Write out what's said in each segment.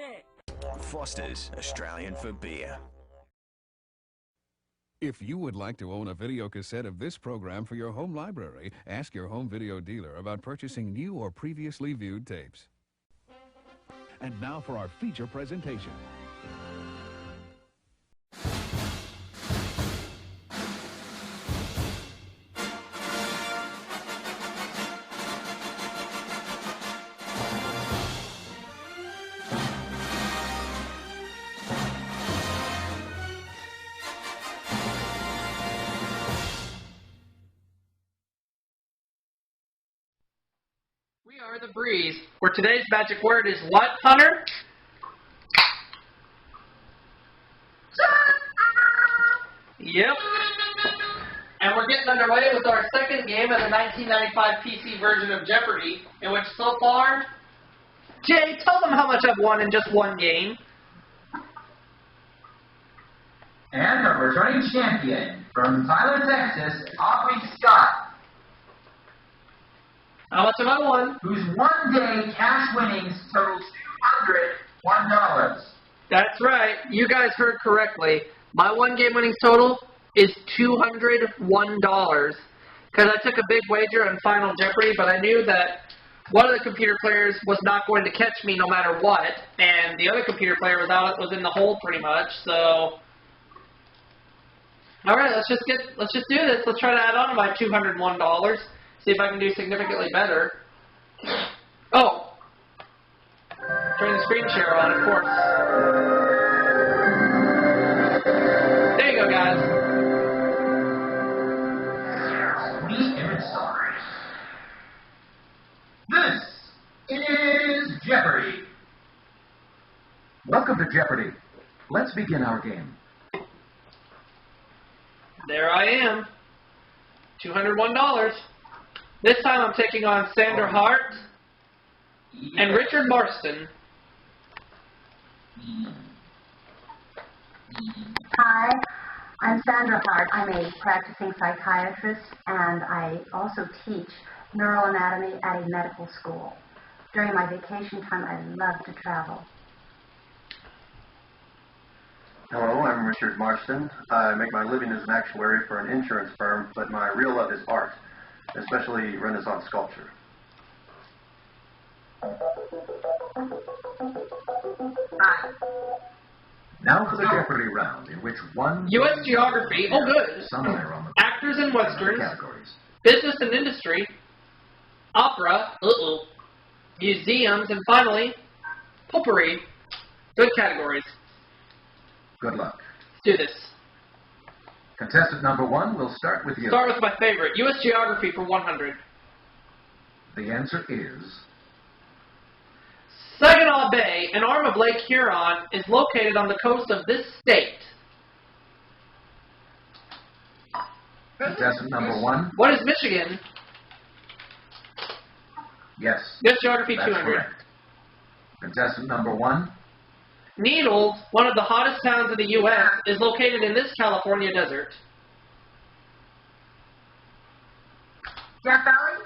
bet. Foster's, Australian for beer. If you would like to own a video cassette of this program for your home library, ask your home video dealer about purchasing new or previously viewed tapes. And now for our feature presentation. We are the Breeze, where today's magic word is what, Hunter? Yep. And we're getting underway with our second game of the 1995 PC version of Jeopardy, in which so far, Jay, tell them how much I've won in just one game. And our returning champion from Tyler, Texas, Aubrey Scott. How much have I won? Whose one-day cash winnings total $201. That's right. You guys heard correctly. My one-game winnings total is $201. Because I took a big wager on Final Jeopardy, but I knew that one of the computer players was not going to catch me no matter what, and the other computer player was in the hole pretty much. So, all right, let's just do this. Let's try to add on to my $201. See if I can do significantly better. Oh! Turn the screen share on, of course. There you go, guys. Sweet image story. This is Jeopardy! Welcome to Jeopardy! Let's begin our game. There I am. $201. This time I'm taking on Sandra Hart and Richard Marston. Hi, I'm Sandra Hart. I'm a practicing psychiatrist, and I also teach neuroanatomy at a medical school. During my vacation time, I love to travel. Hello, I'm Richard Marston. I make my living as an actuary for an insurance firm, but my real love is art, especially Renaissance sculpture. Hi. Now for the Jeopardy round, in which one... U.S. geography, oh good. Somewhere on the Actors and westerns, categories. business and industry, opera, museums, and finally, potpourri. Good categories. Good luck. Let's do this. Contestant number one, we'll start with you. Start with my favorite, U.S. geography for 100. The answer is... Saginaw Bay, an arm of Lake Huron, is located on the coast of this state. Contestant number one. What is Michigan? Yes. U.S. geography That's 200. correct. Contestant number one. Needles, one of the hottest towns in the U.S., is located in this California desert. Death Valley?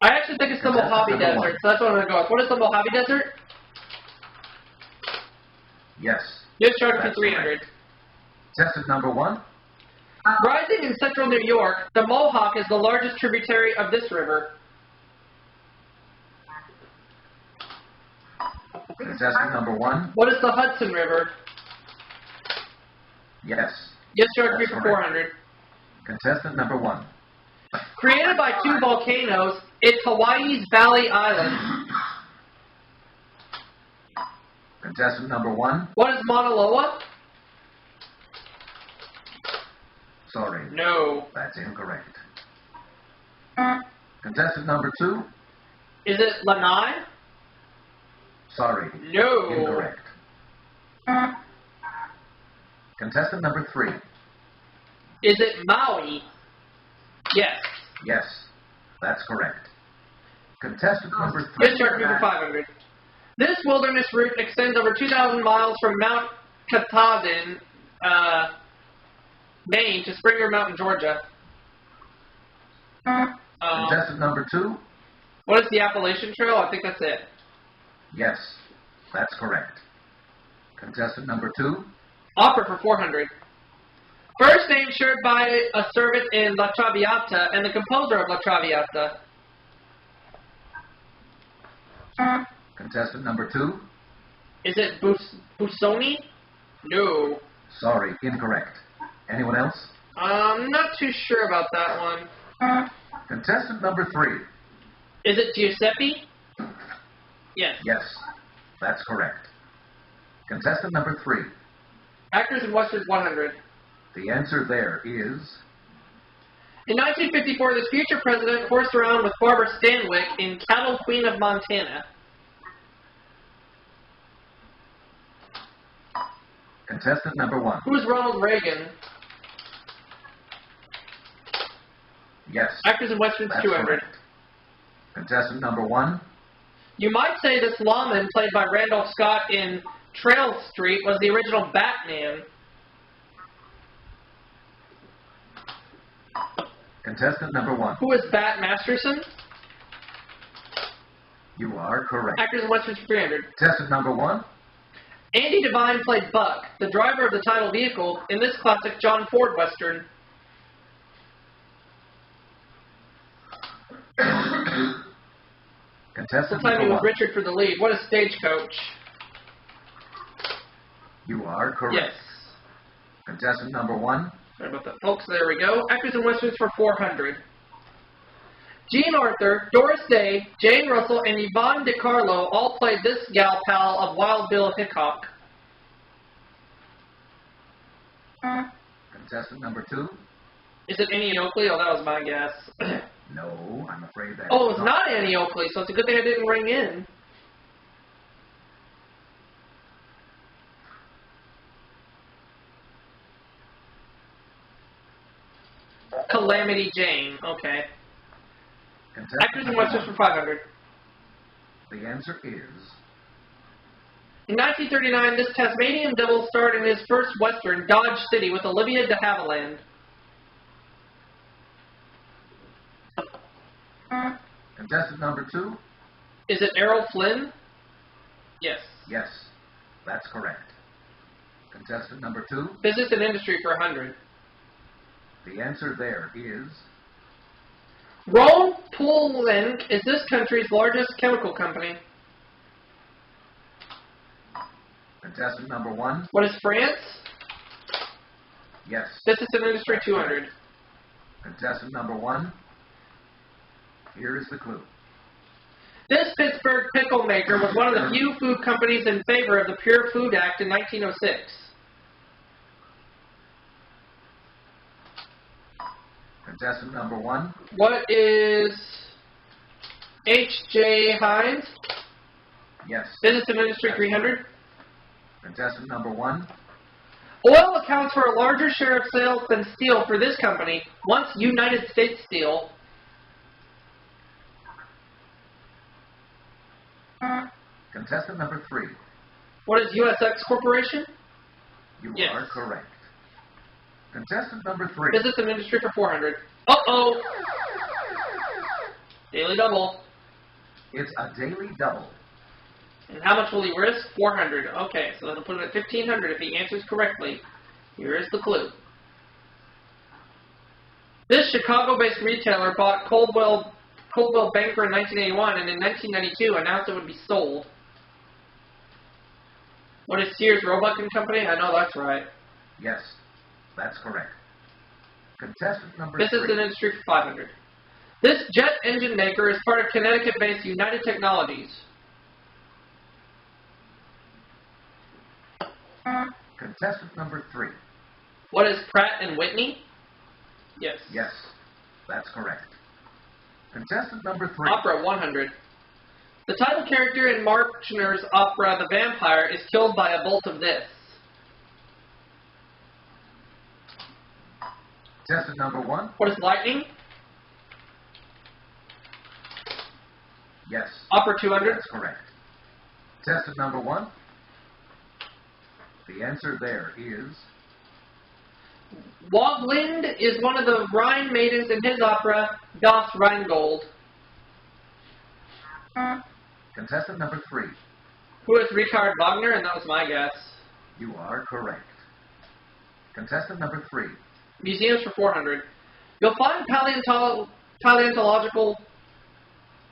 I actually think it's the Mojave Desert, so that's what I'm going to go with. What is the Mojave Desert? Yes. U.S. geography That's 300. correct. Contestant number one. Rising in central New York, the Mohawk is the largest tributary of this river. Contestant number one. What is the Hudson River? Yes. U.S. geography That's for correct. 400. Contestant number one. Created by two volcanoes, it's Hawaii's Valley Island. Contestant number one. What is Mauna Loa? Sorry. No. That's incorrect. Contestant number two. Is it Lanai? Sorry. No. Incorrect. Contestant number three. Is it Maui? Yes. Yes. That's correct. Contestant number three. U.S. geography for 500. This wilderness route extends over 2,000 miles from Mount Katahdin, Maine, to Springer Mountain, Georgia. Contestant number two. What is the Appalachian Trail? I think that's it. Yes. That's correct. Contestant number 2. Opera for 400. First name shared by a servant in La Traviata and the composer of La Traviata. Contestant number 2. Is it Busoni? No. Sorry, incorrect. Anyone else? I'm not too sure about that one. Contestant number 3. Is it Giuseppe? Yes. Yes, that's correct. Contestant number 3. Actors in Westerns 100. The answer there is... In 1954, this future president horsed around with Barbara Stanwyck in Cattle Queen of Montana. Contestant number 1. Who's Ronald Reagan? Yes. Actors in Westerns that's 200. correct. Contestant number 1. You might say this lawman, played by Randolph Scott in Trail Street, was the original Batman. Contestant number 1. Who is Bat Masterson? You are correct. Actors in Westerns 300. Contestant number 1. Andy Devine played Buck, the driver of the title vehicle, in this classic John Ford Western. Contestant The timing number was 1. Richard for the lead. What is Stagecoach? You are correct. Yes. Contestant number 1. Sorry about that, folks. There we go. Actors in Westerns for 400. Jean Arthur, Doris Day, Jane Russell, and Yvonne DiCarlo all played this gal pal of Wild Bill Hickok. Contestant number 2. Is it Annie Oakley? Oh, that was my guess. No, I'm afraid that... Oh, it's not Annie Oakley, so it's a good thing I didn't ring in. Calamity Jane. Okay. Contestant Actors in number Westerns 1. for 500. The answer is... In 1939, this Tasmanian devil starred in his first Western, Dodge City, with Olivia de Havilland. Contestant number 2. Is it Errol Flynn? Yes. Yes, that's correct. Contestant number 2. Business and Industry for 100. The answer there is... Rome Poland is this country's largest chemical company. Contestant number 1. What is France? Yes. Business and Industry 200. Contestant number 1. Here is the clue. This Pittsburgh pickle maker was one of the few food companies in favor of the Pure Food Act in 1906. Contestant number 1. What is H.J. Heinz? Yes. Business and Industry 300. Contestant number 1. Oil accounts for a larger share of sales than steel for this company, once United States Steel. Contestant number 3. What is USX Corporation? You Yes. are correct. Contestant number 3. Business and Industry for 400. Uh-oh! Daily double. It's a daily double. And how much will he risk? 400. Okay, so that'll put him at 1,500 if he answers correctly. Here is the clue. This Chicago-based retailer bought Coldwell Banker in 1981 and in 1992 announced it would be sold. What is Sears Roebuck and Company? I know that's right. Yes, that's correct. Contestant number Business 3. and Industry for 500. This jet engine maker is part of Connecticut-based United Technologies. Contestant number 3. What is Pratt and Whitney? Yes. Yes, that's correct. Contestant number 3. Opera 100. The title character in Marchner's opera The Vampire is killed by a bolt of this. Contestant number 1. What is lightning? Yes. Opera 200. That's correct. Contestant number 1. The answer there is... Woglind is one of the Rhine maidens in his opera Das Rheingold. Contestant number 3. Who is Richard Wagner? And that was my guess. You are correct. Contestant number 3. Museums for 400. You'll find paleontological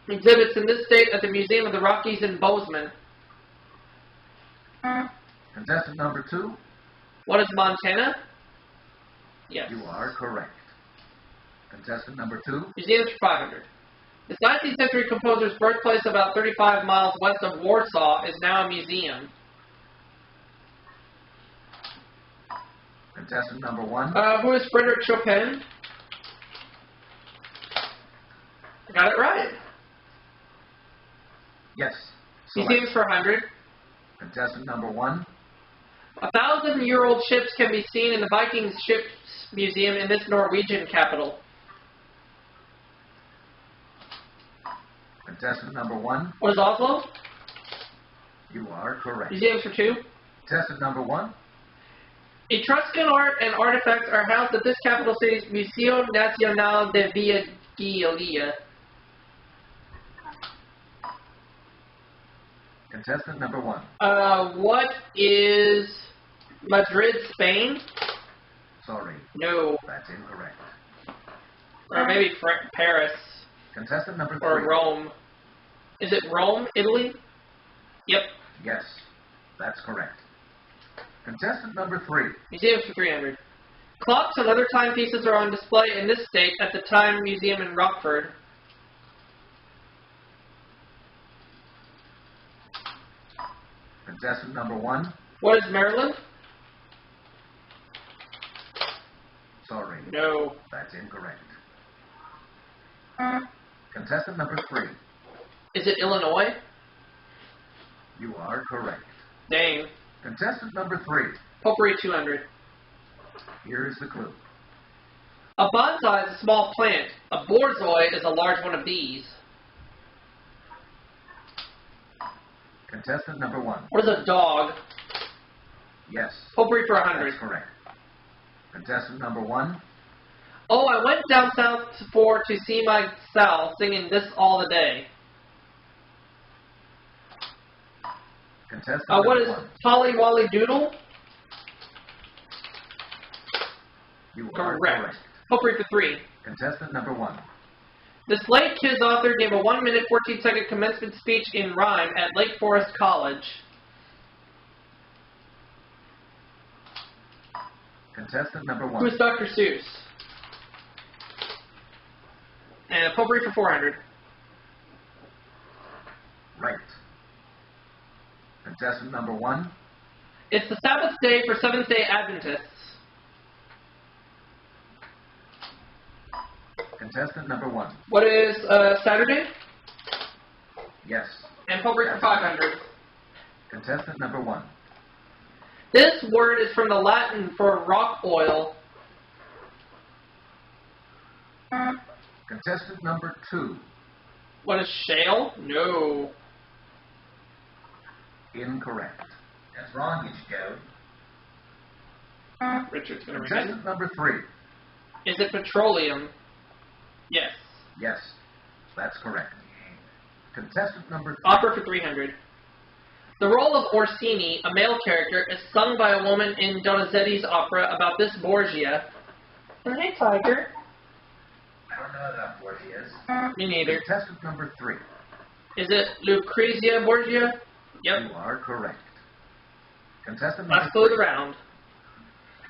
exhibits in this state at the Museum of the Rockies in Bozeman. Contestant number 2. What is Montana? Yes. You are correct. Contestant number 2. Museums for 500. This 19th century composer's birthplace, about 35 miles west of Warsaw, is now a museum. Contestant number 1. Who is Frédéric Chopin? I got it right. Yes. Museums for 100. Contestant number 1. 1,000-year-old ships can be seen in the Viking Ships Museum in this Norwegian capital. Contestant number 1. What is Oslo? You are correct. Museums for 2. Contestant number 1. Etruscan art and artifacts are housed at this capital city's Museo Nacional de Villa. Contestant number 1. What is Madrid, Spain? Sorry, No. that's incorrect. Or maybe Paris. Contestant number 3. Or Rome. Is it Rome, Italy? Yep. Yes, that's correct. Contestant number 3. Museums for 300. Clocks and other timepieces are on display in this state at the Time Museum in Rockford. Contestant number 1. What is Maryland? Sorry, No. that's incorrect. Contestant number 3. Is it Illinois? You are correct. Dang. Contestant number 3. Potpourri 200. Here is the clue. A bonsai is a small plant. A borzoi is a large one of these. Contestant number 1. What is a dog? Yes, Potpourri for 100. that's correct. Contestant number 1. Oh, I went down south to see my Sal singing this all the day. Contestant What number is 1. Polly Wally Doodle? You are Correct. correct. Potpourri for 3. Contestant number 1. This late Kids author gave a 1-minute, 14-second commencement speech in rhyme at Lake Forest College. Contestant number 1. Who is Dr. Seuss? And Potpourri for 400. Right. Contestant number 1. It's the Sabbath day for Seventh-day Adventists. Contestant number 1. What is Saturday? Yes. And Potpourri for 500. Contestant number 1. This word is from the Latin for rock oil. Contestant number 2. What is shale? No. Incorrect. That's wrong, you Joe. Richard's going to read it. Contestant number 3. Is it petroleum? Yes. Yes, that's correct. Contestant number 3. Opera for 300. The role of Orsini, a male character, is sung by a woman in Donizetti's opera about this Borgia. Hey, Tiger. I don't know enough what he is. Me neither. Contestant number 3. Is it Lucrezia Borgia? Yep. You are correct. Contestant number Let's go 3. the round.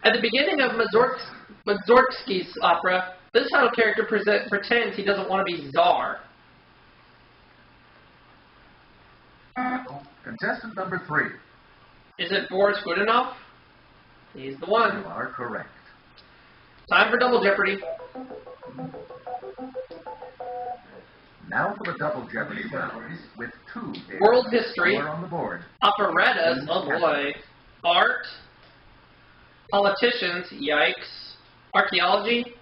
At the beginning of Mussorgsky's opera, this title character pretends he doesn't want to be Tsar. Contestant number 3. Is it Boris Godunov? He's the You one. are correct. Time for Double Jeopardy. Now for the double Jeopardy round with 2 days World history. on the board. Operettas, oh boy. Art. Politicians, yikes. Archaeology.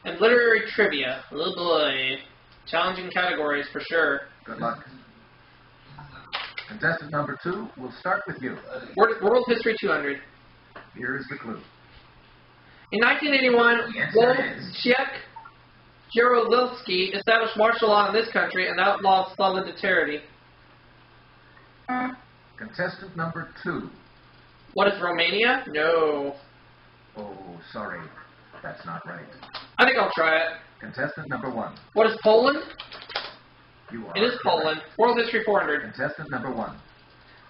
And literary trivia, oh boy. Challenging categories for sure. Good luck. Contestant number 2, we'll start with you. World History 200. Here is the clue. In 1981, Wojciech Jaruzelski established martial law in this country and outlawed solidarity. Contestant number 2. What is Romania? No. Oh, sorry. That's not right. I think I'll try it. Contestant number 1. What is Poland? You are It is correct. Poland. World History 400. Contestant number 1.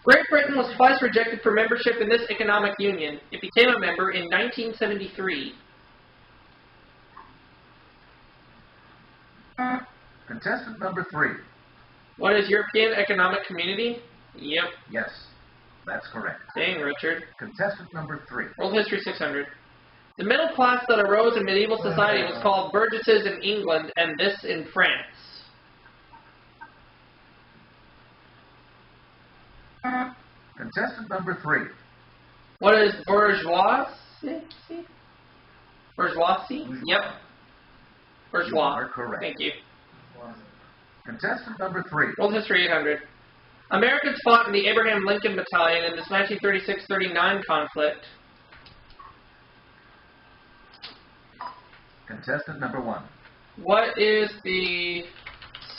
Great Britain was twice rejected for membership in this economic union. It became a member in 1973. Contestant number 3. What is European Economic Community? Yep. Yes, that's correct. Dang, Richard. Contestant number 3. World History 600. The middle class that arose in medieval society was called burgesses in England, and this in France. Contestant number 3. What is bourgeoisie? Bourgeoisie? Yep. You Bourgeois. are correct. Thank you. Contestant number 3. World History 800. Americans fought in the Abraham Lincoln Battalion in this 1936-39 conflict. Contestant number 1. What is the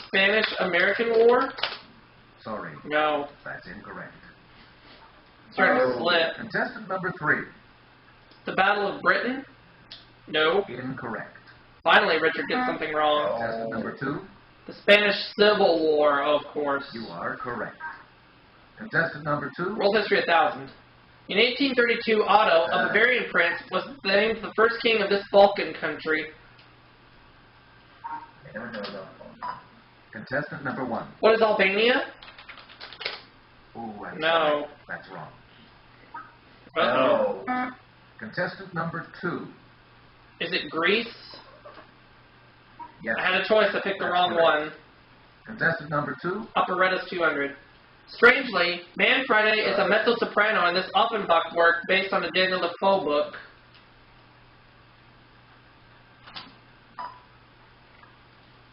Spanish-American War? Sorry, No. that's incorrect. Starting to slip. Contestant number 3. The Battle of Britain? No. Incorrect. Finally, Richard gets something wrong. Contestant number 2. The Spanish Civil War, of course. You are correct. Contestant number 2. World History 1000. In 1832, Otto, a Bavarian prince, was named the first king of this Balkan country. Contestant number 1. What is Albania? Oh, I'm No. sorry. That's wrong. Uh-oh. Contestant number 2. Is it Greece? Yes. I had a choice. I picked the That's wrong correct. one. Contestant number 2. Operettas 200. Strangely, Manfredi is a mezzo-soprano in this Offenbach work based on the Daniel Defoe book.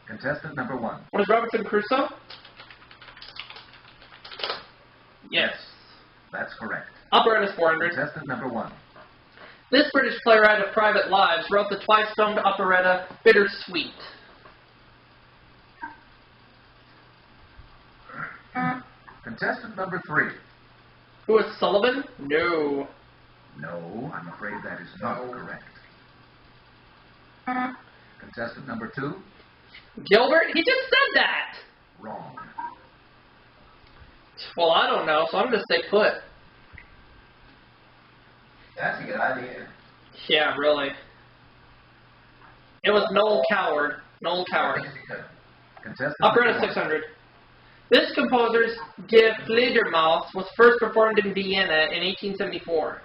Contestant number 1. What is Robinson Crusoe? Yes. That's correct. Operettas 400. Contestant number 1. This British playwright of private lives wrote the twice-filmed operetta Bittersweet. Contestant number 3. Who is Sullivan? No. No, I'm afraid that is not correct. Contestant number 2. Gilbert? He just said that! Wrong. Well, I don't know, so I'm going to stay put. That's a good idea. Yeah, really. It was Noel Coward. Noel Coward. Contestant Operetta number 1. 600. This composer's Die Fledermaus was first performed in Vienna in 1874.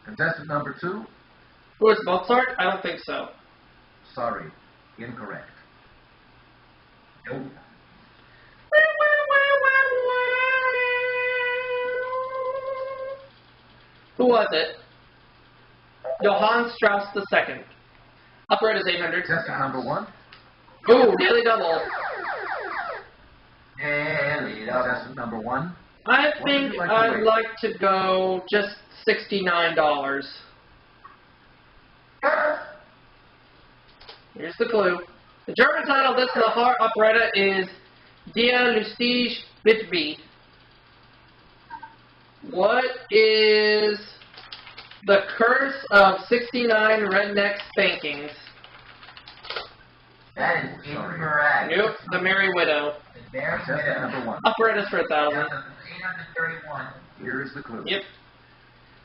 Contestant number 2. Who is Mozart? I don't think so. Sorry, incorrect. Nope. Who was it? Johann Strauss II. Operettas 800. Contestant number 1. Ooh, nearly double. Contestant number 1. I What would think you like to I'd rate? like to go just $69. Here's the clue. The German title of this operetta is Der lustige Witwe. What is the curse of 69 redneck spankings? That is incorrect. Nope, the Merry Widow. The very Contestant number 1. Operettas for 1,000. 831. Here is the clue. Yep.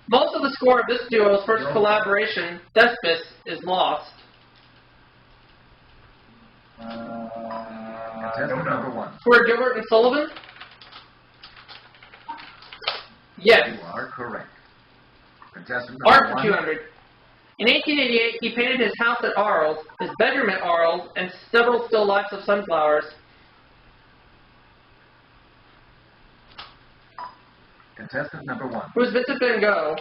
Most of the score of this duo's first collaboration, Thespis, is lost. Contestant number 1. Who are Gilbert and Sullivan? Yes. You are correct. Contestant Art number for 1. 200. In 1888, he painted his house at Arles, his bedroom at Arles, and several still lifes of sunflowers. Contestant number 1. Who is Vincent van Gogh?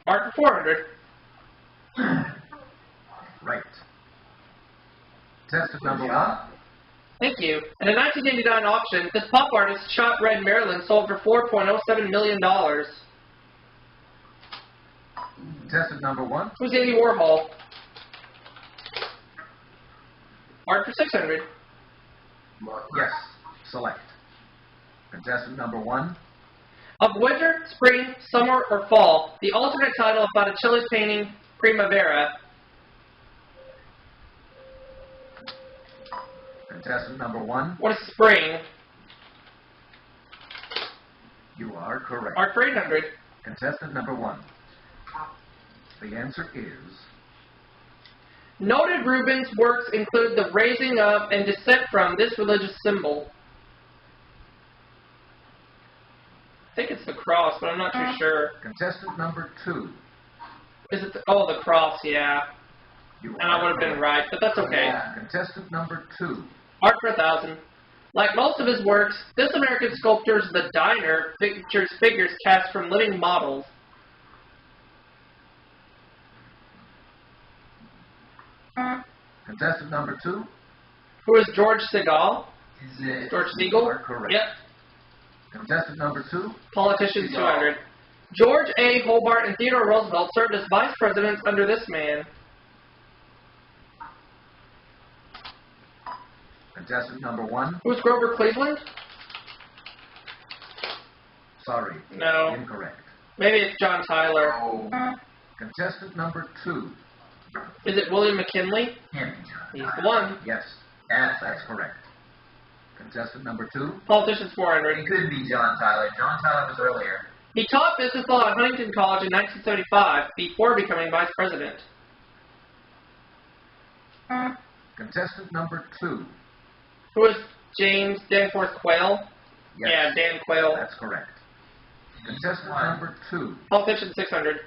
Art for 400. Right. Contestant number 1. Thank you. In a 1989 auction, this pop artist, Shot Red Marilyn, sold for $4.07 million. Contestant number 1. Who's Andy Warhol? Art for 600. Yes. Select. Contestant number 1. Of winter, spring, summer, or fall, the alternate title of Botticelli's painting, Primavera. Contestant number 1. What is spring? You are correct. Art for 800. Contestant number 1. The answer is... Noted Rubens' works include the raising of and descent from this religious symbol. I think it's the cross, but I'm not too sure. Contestant number 2. Is it the cross, yeah. You And I would have been right, but that's okay. Contestant number 2. Art for 1,000. Like most of his works, this American sculptor's The Diner features figures cast from living models. Contestant number 2. Who is George Segal? Is it? George You Siegel? are correct. Yep. Contestant number 2. Politician 200. George A. Hobart and Theodore Roosevelt served as vice presidents under this man. Contestant number 1. Who's Grover Cleveland? Sorry. No. Incorrect. Maybe it's John Tyler. Oh, Contestant number 2. Is it William McKinley? him. He's the one. Yes. That's correct. Contestant number 2. Politicians 400. It could be John Tyler. John Tyler was earlier. He taught business law at Huntington College in 1975 before becoming vice president. Contestant number 2. Who is James Danforth Quayle? Yes. Yeah, Dan Quayle. That's correct. Contestant number 2. Politician 600.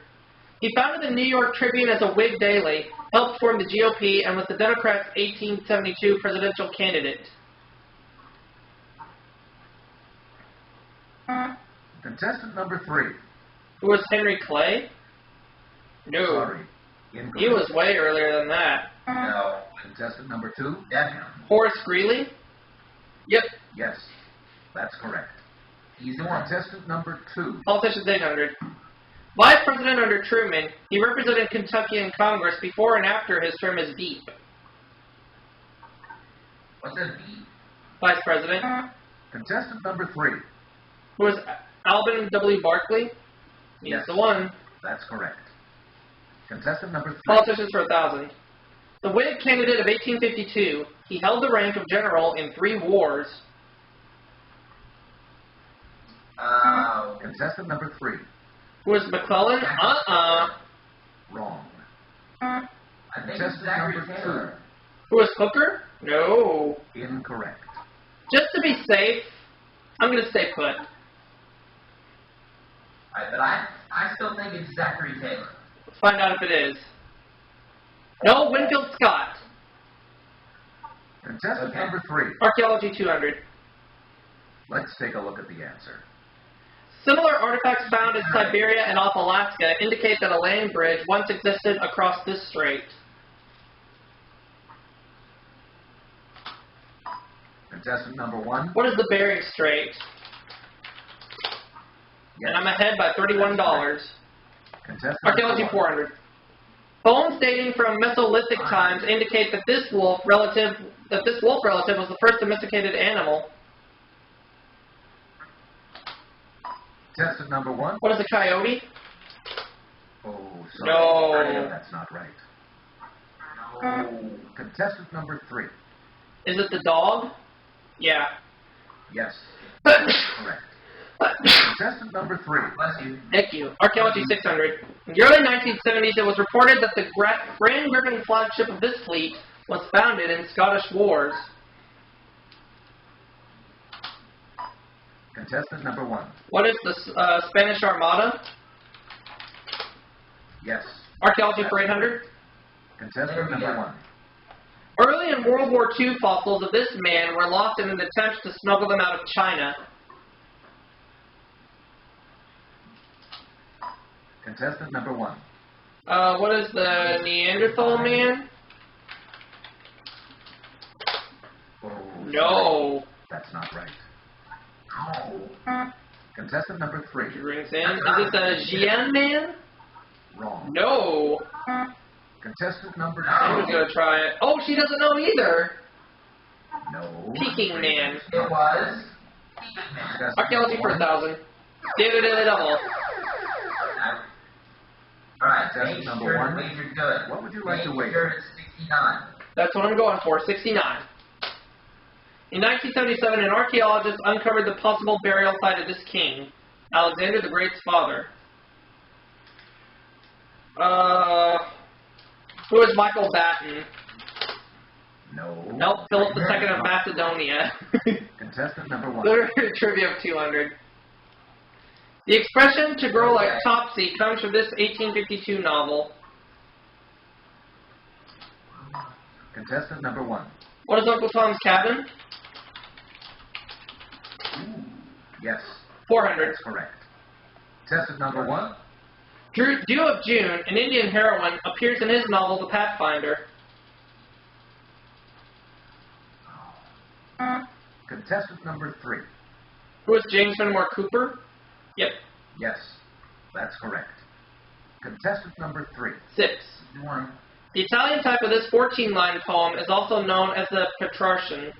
He founded the New York Tribune as a Whig daily, helped form the GOP, and was the Democrats' 1872 presidential candidate. Contestant number 3. Who was Henry Clay? No. Sorry. Incorrect. He was way earlier than that. No. Contestant number 2. Definitely. Horace Greeley? Yep. Yes. That's correct. He's the one. Contestant number 2. Politician 800. Vice President under Truman, he represented Kentucky in Congress before and after his term as Veep. What's that be? Vice President. Contestant number 3. Who was Alvin W. Barkley? He's Yes. the one. That's correct. Contestant number 3. Politicians for 1,000. The Whig candidate of 1852, he held the rank of general in 3 wars. Contestant number 3. Who was McClellan? Wrong. I think it's Contestant Zachary number Taylor. Who was Hooker? No. 2. Incorrect. Just to be safe, I'm going to stay put. But I still think it's Zachary Taylor. Let's find out if it is. No, Winfield Scott. Contestant Okay. number 3. Archaeology 200. Let's take a look at the answer. Similar artifacts found in Siberia and off Alaska indicate that a land bridge once existed across this strait. Contestant number 1. What is the Bering Strait? Yes. And I'm ahead by $31. Contestant Archaeology number 1. 400. Bones dating from Mesolithic times indicate that this wolf relative was the first domesticated animal. Contestant number 1. What is a coyote? Oh, sorry. No. That's not right. No. Contestant number 3. Is it the dog? Yeah. Yes. Correct. Contestant number 3. Bless you. Thank you. Archaeology 600. In the early 1970s, it was reported that the Grand Griffin flagship of this fleet was founded in Scottish wars. Contestant number 1. What is the Spanish Armada? Yes. Archaeology for 800. Contestant number 1. Early in World War II, fossils of this man were lost in an attempt to smuggle them out of China. Contestant number 1. What is the Neanderthal man? Oh, No. that's not right. No. Contestant number 3. Rings in. Is it the Xian man? Wrong. No. Contestant number 2. I'm just gonna try it. Oh, she doesn't know either. No. Peking Man. It was. Contestant Archaeology for number 1,000. Daily double. Alright, Contestant make number sure one. to wager good. What would you like to Make wager? sure it's 69. That's what I'm going for, 69. In 1977, an archaeologist uncovered the possible burial site of this king, Alexander the Great's father. Who is Michael Batten? No. Nope, Philip II of Macedonia. Contestant number 1. Literary trivia of 200. The expression "to grow like Topsy" comes from this 1852 novel. Contestant number 1. What is Uncle Tom's Cabin? Yes. 400. That's correct. Contestant number 1. Dew of June, an Indian heroine, appears in his novel The Pathfinder. Contestant number 3. Who is James Fenimore Cooper? Yep. Yes. That's correct. Contestant number 3. 6. 1. The Italian type of this 14-line poem is also known as the Petrarchan.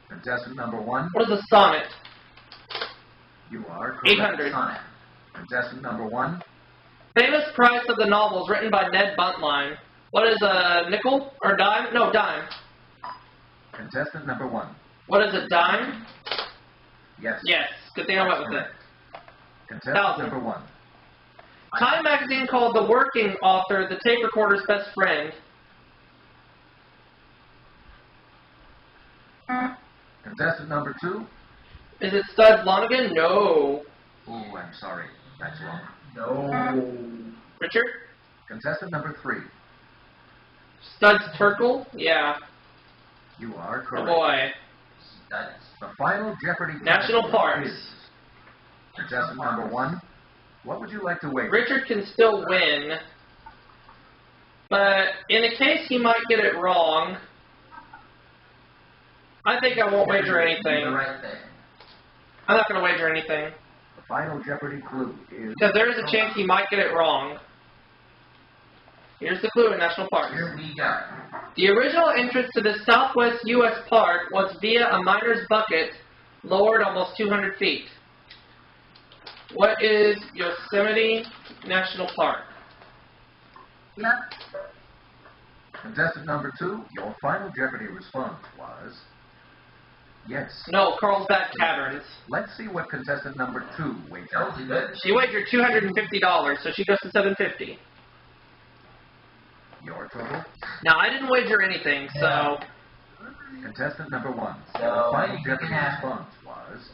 Contestant number 1. What is a sonnet? You are correct. 800. Sonnet. Contestant number 1. Famous price of the novels written by Ned Buntline. What is a nickel? Or dime? No, dime. Contestant number 1. What is a dime? Yes. Yes. Good thing I went with it. Correct. Contestant 1,000. number 1. Time magazine called the working author the tape recorder's best friend. Contestant number 2. Is it Studs Lonigan? No. Oh, I'm sorry. That's wrong. No. Richard? Contestant number 3. Studs Terkel? Yeah. You are Oh correct. boy. That's The final Jeopardy National category Parks. is contestant number 1. What would you like to wager? Richard can still win, but in the case he might get it wrong, I think I won't wager the anything. right thing. I'm not going to wager anything, The final Jeopardy clue is... because there is a chance he might get it wrong. Here's the clue in National Parks. Here we go. The original entrance to this southwest U.S. park was via a miner's bucket lowered almost 200 feet. What is Yosemite National Park? Yep. Contestant number 2, your final Jeopardy response was... Yes. No, Carlsbad Caverns. Let's see what contestant number 2 wagered. That was good. She wagered $250, so she goes to $750. Your total? Now, I didn't wager anything, so... Contestant number 1, So, your final you Jeopardy can have- response was...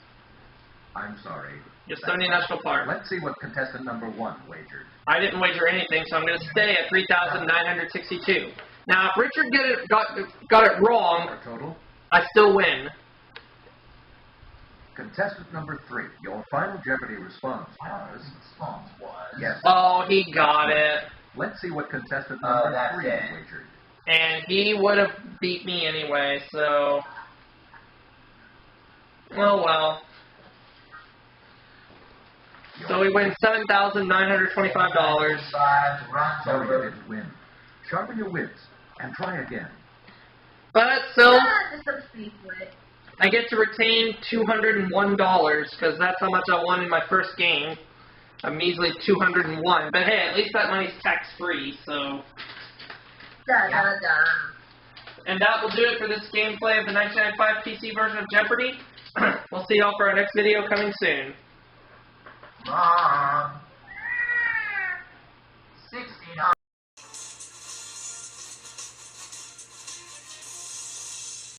I'm sorry. Yosemite National Park. Let's see what contestant number 1 wagered. I didn't wager anything, so I'm going to stay at 3,962. Now, if Richard got it wrong, Your total? I still win. Contestant number 3, your final Jeopardy response was... Response was. Yes. Oh, he got it. Let's see what contestant number that's 3 it. wagered. And he would have beat me anyway, so... Oh, well. So we win $7,925. 5 runs Sorry you over. didn't win. Sharpen your wits and try again. But still, Just a speed wit. I get to retain $201, because that's how much I won in my first game. A measly 201. But hey, at least that money's tax-free, so... Da da da. And that will do it for this gameplay of the 1995 PC version of Jeopardy! We'll see y'all for our next video coming soon. Mom.